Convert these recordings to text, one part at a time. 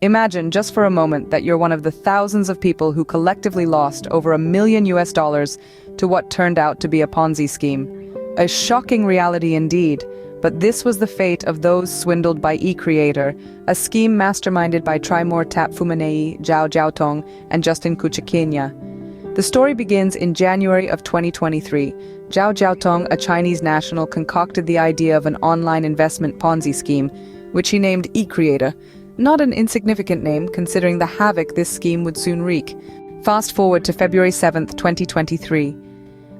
Imagine just for a moment that you're one of the thousands of people who collectively lost over $1 million to what turned out to be a Ponzi scheme. A shocking reality indeed, but this was the fate of those swindled by eCreator, a scheme masterminded by Trimor Tapfumanei, Zhao Jiaotong, and Justin Kuchikenya. The story begins in January of 2023. Zhao Jiaotong, a Chinese national, concocted the idea of an online investment Ponzi scheme, which he named eCreator. Not an insignificant name, considering the havoc this scheme would soon wreak. Fast forward to February 7th, 2023.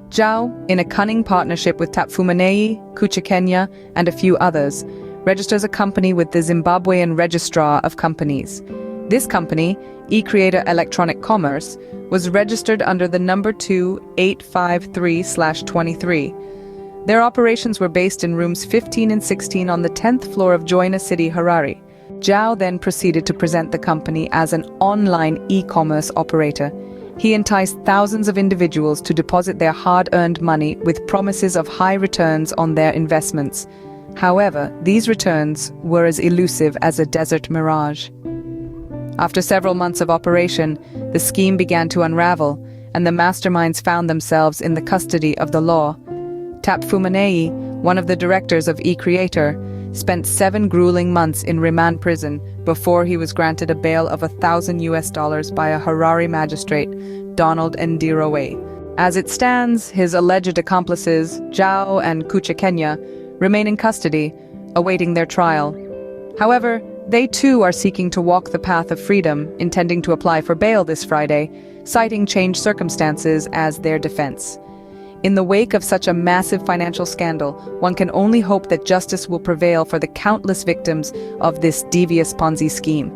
Zhao, in a cunning partnership with Tapfumanei, Kuchikenya, and a few others, registers a company with the Zimbabwean Registrar of Companies. This company, eCreator Electronic Commerce, was registered under the number 2853/23. Their operations were based in rooms 15 and 16 on the 10th floor of Joina City, Harare. Zhao then proceeded to present the company as an online e-commerce operator. He enticed thousands of individuals to deposit their hard-earned money with promises of high returns on their investments. However, these returns were as elusive as a desert mirage. After several months of operation, the scheme began to unravel, and the masterminds found themselves in the custody of the law. Tapfumanei, one of the directors of eCreator, spent 7 grueling months in remand prison before he was granted a bail of $1,000 by a Harare magistrate, Donald Ndirowe. As it stands, his alleged accomplices, Zhao and Kuchikenya, remain in custody, awaiting their trial. However, they too are seeking to walk the path of freedom, intending to apply for bail this Friday, citing changed circumstances as their defense. In the wake of such a massive financial scandal, one can only hope that justice will prevail for the countless victims of this devious Ponzi scheme.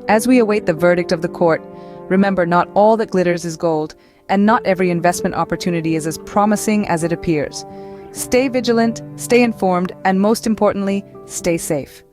As we await the verdict of the court, remember, not all that glitters is gold, and not every investment opportunity is as promising as it appears. Stay vigilant, stay informed, and most importantly, stay safe.